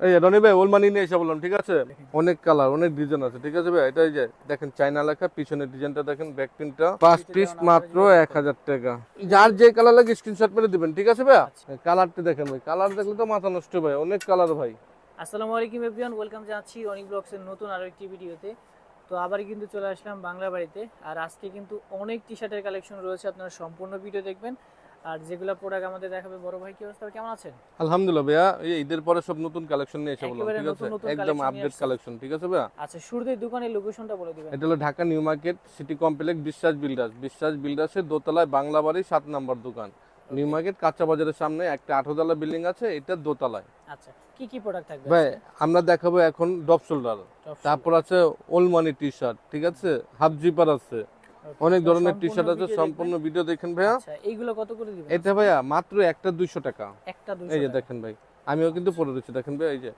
এই যে রনি ভাই ওলমানি নিয়ে এসে বললাম, ঠিক আছে। অনেক কালার, অনেক ডিজাইন আছে, ঠিক আছে ভাই। এটা এই যে দেখেন চায়না লেখা, পিছনের ডিজাইনটা দেখেন, ব্যাক প্রিন্টটা। 5 পিস মাত্র 1000 টাকা। যার যে কালার লাগে স্ক্রিনশট মেরে দিবেন, ঠিক আছে ভাই। কালারটা দেখেন ভাই, কালার দেখলে তো মাথা নষ্ট ভাই, অনেক কালার ভাই। আসসালামু আলাইকুম এভরিওয়ান, ওয়েলকাম জানাচ্ছি অনিক ব্লগসের নতুন আরো একটি ভিডিওতে। তো আবার কিন্তু চলে আসলাম বাংলা বাড়িতে। আর আজকে কিন্তু অনেক টি শার্টের কালেকশন রয়েছে, আপনারা সম্পূর্ণ ভিডিও দেখবেন। আর যেগুলো প্রোডাক্ট আমাদের দেখাবে বড় ভাই, কি অবস্থা, কেমন আছেন? আলহামদুলিল্লাহ ভাইয়া, এই ঈদের পরে সব নতুন কালেকশন নিয়ে এসে বললাম, একেবারে ঠিক আছে। নতুন নতুন একদম কালেকশন নিয়ে আপডেট আসছেন। কালেকশন, ঠিক আছে ভাইয়া। আচ্ছা, শুরুতেই দোকানের লোকেশনটা বলে দিবেন। এটা হলো Dhaka new market city complex, বিশ্বাস বিল্ডার্স। বিশ্বাস বিল্ডার্সের দোতলায় বাংলা বাড়ি 7 নম্বর দোকান। নিউ মার্কেট কাঁচা বাজারের সামনে একটা 18 তলা বিল্ডিং আছে, এটা দোতলায়। আচ্ছা, কি কি প্রোডাক্ট থাকবে ভাই আজকে? আমরা দেখাবো এখন ডপ শোল্ডার, তারপর আছে ওলমানি টি শার্ট, ঠিক আছে, হাফ জিপার আছে, অনেক ধরনের টি শার্ট আছে। সম্পূর্ণ ভিডিও দেখেন ভাইয়া। আচ্ছা, এইগুলো কত করে দিবেন এটা আজকে? ভাইয়া মাত্র একটা 200 টাকা। একটা এই 200 যে টাকা। দেখেন ভাই, আমিও কিন্তু পরে দিচ্ছি, দেখেন ভাই, এই যে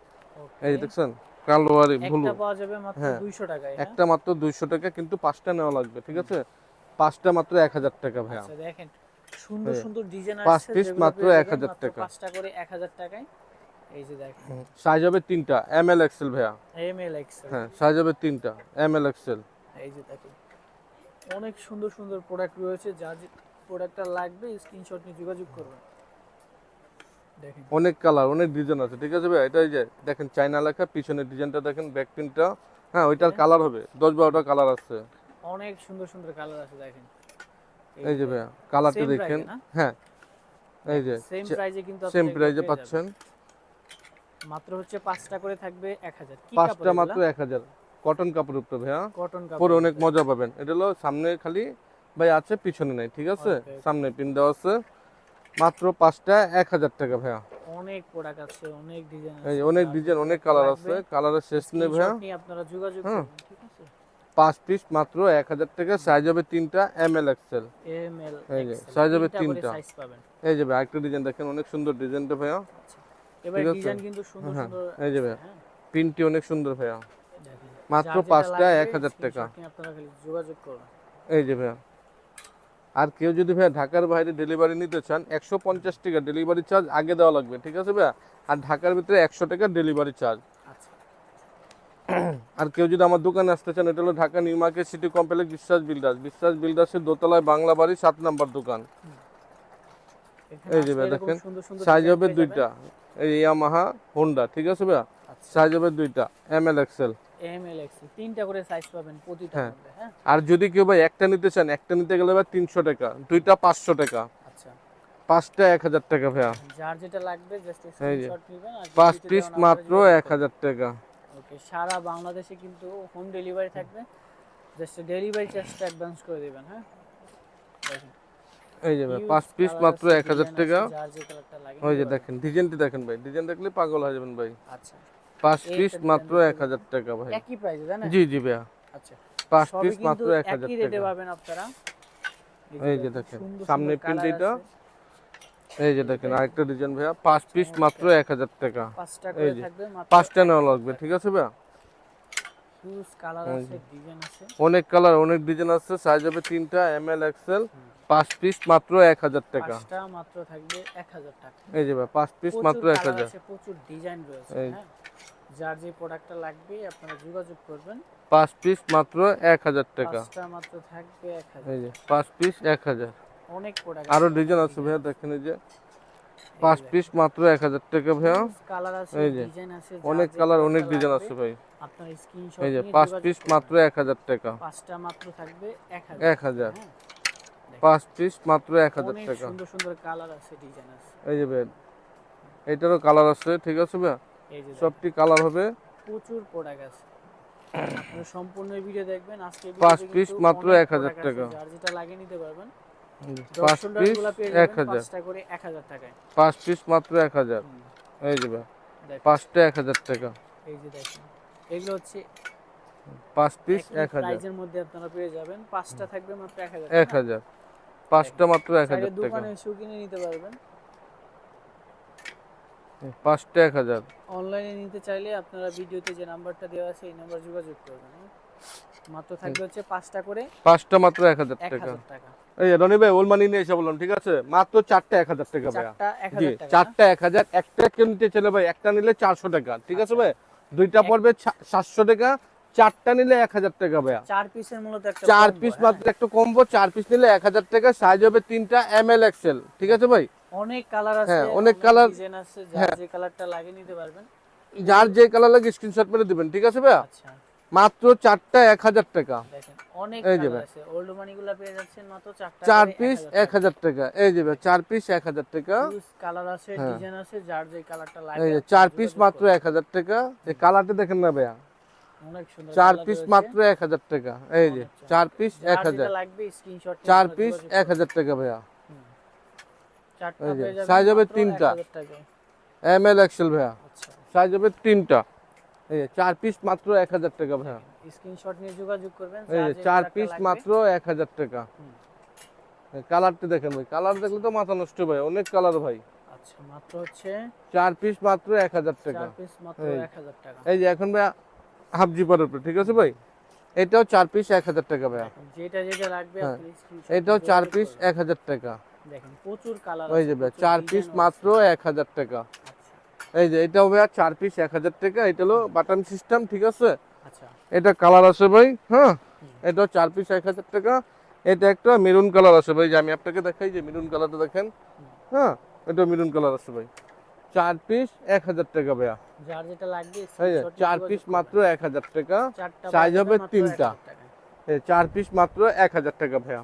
ওকে, এই যে দেখছেন, কালো আর ব্লু। একটা পাওয়া যাবে মাত্র হ্যাঁ, 200 টাকায়, হ্যাঁ। একটা মাত্র 200 টাকা, কিন্তু 5টা নেওয়া লাগবে, ঠিক আছে। 5টা মাত্র 1000 টাকা ভাইয়া। আচ্ছা দেখেন, সুন্দর সুন্দর ডিজাইন 5 আসছে, পিস যেগুলো মাত্র পেয়ে যাবেন 1000 মাত্র টাকা 5টা করে 1000 টাকায়। এই যে দেখেন, সাইজ হবে 3টা, এম এল এক্সেল ভাইয়া। M L XL. হ্যাঁ, সাইজ হবে 3টা, এম এল এক্সেল। এই যে দেখেন, অনেক সুন্দর সুন্দর প্রোডাক্ট রয়েছে, যার যে প্রোডাক্টটা লাগবে স্ক্রিনশট নিয়ে যোগাযোগ করবেন। দেখেন, অনেক কালার, অনেক ডিজাইন আছে, ঠিক আছে ভাইয়া। এটা এই যে দেখেন চায়না লেখা, পিছনের ডিজাইনটা দেখেন, ব্যাক প্রিন্টটা। হ্যাঁ, ওইটার কালার হবে 10-12টা কালার আছে। অনেক সুন্দর সুন্দর কালার আছে, দেখেন। এই যে ভাইয়া কালারটা সেম দেখেন। প্রাইসে না? হ্যাঁ, এই যে সেম প্রাইসে কিন্তু সেম আপনারা এগুলো প্রাইজে পেয়ে যাবেন। পাচ্ছেন। মাত্র হচ্ছে 5টা করে থাকবে 1000। কি 5টা কাপড় মাত্র এগুলা? 1000। কটন কাপড় উপরে ভাইয়া, কটন পরে কাপড়ের অনেক ভিতরে। মজা পাবেন। এটা হলো সামনে খালি ভাই আছে, পিছনে নাই, ঠিক আছে। ওকে, সামনে পিন দেওয়া আছে। মাত্র 5টা 1000 টাকা ভাইয়া। অনেক প্রোডাক্ট আছে, অনেক ডিজাইন এই আছে, অনেক যার যে ডিজাইন, অনেক প্রোডাক্টটা কালার লাগবে আছে, কালারের শেষ নেই ভাইয়া। স্ক্রিনশট নিয়ে আপনারা যোগাযোগ হ্যাঁ, করবেন, ঠিক আছে। 5 পিস মাত্র 1000 টাকা। সাইজ হবে 3টা, M L XL. M L এই যে এক্সেল সাইজ হবে তিনটা করে 3টা। সাইজ পাবেন। এই যে ভাই আরেকটা ডিজাইন দেখেন, অনেক সুন্দর ডিজাইনটা ভাইয়া, আচ্ছা, এবার ঠিক আছে। ডিজাইন কিন্তু সুন্দর হ্যাঁ, সুন্দর এই যে আছে, ভাইয়া হ্যাঁ। প্রিন্টটি অনেক সুন্দর ভাইয়া। দেখেন, মাত্র যার যেটা 5টা লাগবে 1000 টাকা। স্ক্রিনশট নিয়ে আপনারা খালি যোগাযোগ করবেন। এই যে ভাইয়া, আর কেউ যদি ভাইয়া ঢাকার বাইরে ডেলিভারি নিতে চান, 150 টাকা ডেলিভারি চার্জ আগে দেওয়া লাগবে, ঠিক আছে ভাইয়া। আর ঢাকার ভিতরে 100 টাকা ডেলিভারি চার্জ। আচ্ছা, আর কেউ যদি আমার দোকানে আসতে চান, এটা হলো Dhaka new market city complex, বিশ্বাস বিল্ডার্স। বিশ্বাস বিল্ডার্সের দোতলায় বাংলা বাড়ি 7 নম্বর দোকান। এখানে এই যে আসলে ভাই এরকম দেখেন, সুন্দর সুন্দর সাইজ ডিজাইন হবে পেয়ে যাবেন। 2টা, এই ইয়ামাহা হোন্ডা, ঠিক আছে ভাইয়া। আচ্ছা, সাইজ হবে 2টা, M L XL. M L XL তিনটা করে সাইজ পাবেন প্রতিটার হ্যাঁ, মধ্যে, হ্যাঁ। আর যদি কেউ ভাই একটা নিতে চান, একটা নিতে গেলে ভাই 300 টাকা, দুইটা 500 টাকা, আচ্ছা, 5টা 1000 টাকা ভাইয়া। যার যেটা লাগবে জাস্ট এই যে স্ক্রিনশট নেবেন আর 5 ভিডিওতে পিস দেওয়া নাম্বারে মাত্র যোগাযোগ করবেন। 1000 টাকা। ওকে, সারা বাংলাদেশে কিন্তু হোম ডেলিভারি থাকবে, জাস্ট ডেলিভারি চার্জটা অ্যাডভান্স করে দিবেন, হ্যাঁ। দেখেন, এই যে ভাই হিউজ 5 পিস কালার মাত্র আছে, 1000 ডিজাইন আছে, টাকা। যার যে কালারটা লাগে ওই নিতে যে পারবেন। দেখেন ডিজাইনটি দেখেন ভাই, ডিজাইন দেখলে পাগল হয়ে যাবেন ভাই। আচ্ছা, 5 পিস এইটা ডিজাইন মাত্র দেখতে 1000 পারেন, টাকা ভাই। একই প্রাইসে, তাই না? জি জি ভাইয়া, আচ্ছা, 5 সবই পিস কিন্তু মাত্র 1000 একই রেটে টাকা। পাবেন আপনারা। এই যে দেখেন, দেখেন সুন্দর সামনে সুন্দর প্রিন্ট কালার এইটা। আছে। এই যে দেখেন আরেকটা ডিজাইন ভাইয়া, 5 পিস মাত্র চমৎকার, 1000 টাকা। 5টা এই করে যে থাকবে মাত্র 5টা নেওয়া 1000 লাগবে, টাকা। ঠিক আছে ভাইয়া। হিউজ কালার এই আছে, যে ডিজাইন আছে। অনেক কালার, অনেক ডিজাইন আছে, সাইজ হবে 3টা, এম এল এক্সেল। 5 পিস মাত্র 1000 টাকা। 5টা মাত্র থাকবে 1000 টাকা। এই যে ভাই 5 পিস প্রচুর মাত্র কালার 1000। আছে, প্রচুর ডিজাইন রয়েছে, এই হ্যাঁ। যার যে প্রোডাক্টটা লাগবে আপনারা যোগাযোগ করবেন। 5 পিস মাত্র 1000 টাকা। 5টা মাত্র থাকবে এই 1000 যে টাকা। 5 পিস 1000। অনেক প্রোডাক্ট আরো আছে, অনেক ডিজাইন আছে ডিজাইন ভাইয়া, আছে। দেখেন এই যে এই 5 যে পিস দেখেন, মাত্র 1000 টাকা ভাইয়া। হিউজ কালার আছে, এই যে ডিজাইন আছে, যার অনেক যে কালার, অনেক প্রোডাক্টটা ডিজাইন লাগবে আছে ভাই। আপনারা এই স্ক্রিনশট যে নিয়ে 5 যোগাযোগ পিস করবেন। মাত্র 1000 টাকা। 5টা মাত্র থাকবে 1000 টাকা, 1000। হ্যাঁ। দেখেন, 5 পিস মাত্র 1000 অনেক টাকা। সুন্দর সুন্দর কালার আছে, ডিজাইন আছে। এই যে ভাই এটারও কালার আছে, ঠিক আছে ভাইয়া। এই যে দেখেন, সবটি কালার হবে। প্রচুর প্রোডাক্ট আছে, আপনারা সম্পূর্ণ ভিডিও দেখবেন। আজকে 5 ভিডিওতে পিস কিন্তু মাত্র অনেক 1000 প্রোডাক্ট আছে, টাকা। যার যেটা লাগিয়ে নিতে পারবেন। ড্রপ 5 শোল্ডার পিস গুলা পেয়ে যাবেন 1000। 5টা করে 1000 টাকায়। 5 পিস মাত্র 1000। হুম, এই যে ভাই দেখেন, 5টা 1000 টাকা। এই যে দেখেন, এগুলো হচ্ছে 5 পিস একই 1000। প্রাইজের মধ্যে আপনারা পেয়ে যাবেন। 5টা থাকবে মাত্র 1000, তাই না? 1000। 5টা দেখেন, মাত্র চাইলে 1000 টাকা। দোকানে এসেও কিনে নিতে পারবেন। 5টা 1000। অনলাইনে নিতে চাইলে আপনারা ভিডিওতে যে নাম্বারটা দেওয়া আছে এই নাম্বার যোগাযোগ করবেন, হ্যাঁ? মাত্র থাকবে হচ্ছে 5টা করে 5টা মাত্র 1000 টাকা। 1000 টাকা। এই যে রনি ভাই ওলমানি নিয়ে এসে বললাম, ঠিক আছে, মাত্র চারটা 1000 টাকা ভাইয়া। চারটা জি 1000 টাকা। চারটা 1000, একটা কেউ নিতে চলে ভাই, একটা নিলে 400 টাকা, ঠিক আছে ভাই, দুইটা পড়বে 700 টাকা, চারটা নিলে 1000 টাকা ভাইয়া। চার পিসের মূলত একটা চার combo, পিস হ্যাঁ। মাত্র একটা কম্বো, 4 পিস নিলে 1000 টাকা, সাইজ হবে 3টা ML XL, ঠিক আছে ভাই। অনেক কালার আছে, হ্যাঁ, অনেক কালার, ডিজাইন আছে, হ্যাঁ। যার যে কালারটা লাগে নিতে পারবেন। যার যে কালার লাগে স্ক্রিনশট মেরে দিবেন, ঠিক আছে ভাইয়া। আচ্ছা মাত্র চারটা 1000 টাকা। দেখেন অনেক এই যে কালার ভাই, আছে, ওল্ড মানিগুলো পেয়ে যাচ্ছেন মাত্র চারটা 4 করে পিস 1000 টাকা। 1000 টাকা। এই যে ভাই 4 পিস 1000 টাকা। হিউজ কালার আছে, হ্যাঁ। ডিজাইন আছে, যার যে কালারটা লাগে এই যে আপনি 4 পিস যোগাযোগ মাত্র করবেন। 1000 টাকা। এই কালারটা দেখেন না ভাইয়া, অনেক সুন্দর 4 কালার পিস রয়েছে। মাত্র 1000 টাকা। এই যে অনেক সুন্দর। 4 পিস যার যেটা 1000, লাগবে স্ক্রিনশট নিয়ে 4 আপনারা পিস যোগাযোগ করবেন। 1000 টাকা ভাইয়া। চারটা এই যে পেয়ে যাবেন সাইজ হবে মাত্র 3টা 1000 টাকায়। ML XL ভাইয়া, আচ্ছা সাইজ হবে 3টা। এই যে 4 পিস মাত্র 1000 টাকা ভাইয়া। স্ক্রিনশট নিয়ে যোগাযোগ করবেন, এই যার যে যে 4 কালারটা পিস লাগবে। মাত্র 1000 টাকা। হুম। এই কালারটা দেখেন ভাই, কালার দেখলে তো মাথা নষ্ট ভাই, অনেক কালার ভাই। আচ্ছা মাত্র হচ্ছে 4 পিস মাত্র 1000 টাকা। 4 পিস মাত্র এই। 1000 টাকা। এই যে এখন ভাইয়া হাফ জিপার উপরে, ঠিক আছে ভাই, এটাও 4 পিস 1000 টাকা ভাইয়া। যেটা যেটা লাগবে হ্যাঁ। আপনি স্ক্রিনশট এটাও 4 পিস 1000 টাকা। দেখেন প্রচুর কালার ওই আছে, যে ভাই প্রচুর 4 পিস ডিজাইনও আছে। মাত্র 1000 টাকা। আচ্ছা এই যে এটাও ভাইয়া 4 পিস 1000 টাকা। এটা হলো বাটন সিস্টেম, ঠিক আছে। আচ্ছা এটা কালার আছে ভাই, হ্যাঁ, হুম। এটাও 4 পিস 1000 টাকা। এটা একটা মেরুন কালার আছে ভাই, যে আমি আপনাকে দেখাই, যে মেরুন কালারটা দেখেন, হ্যাঁ, এটা মেরুন কালার আছে ভাই, 4 পিস 1000 টাকা ভাইয়া। যার যেটা লাগবে এই যে স্ক্রিনশট 4 পিস মাত্র 1000 টাকা, চারটা সাইজ পাওয়া হবে যাবে মাত্র 3টা। 1000 টাকায়। এই 4 পিস মাত্র 1000 টাকা ভাইয়া।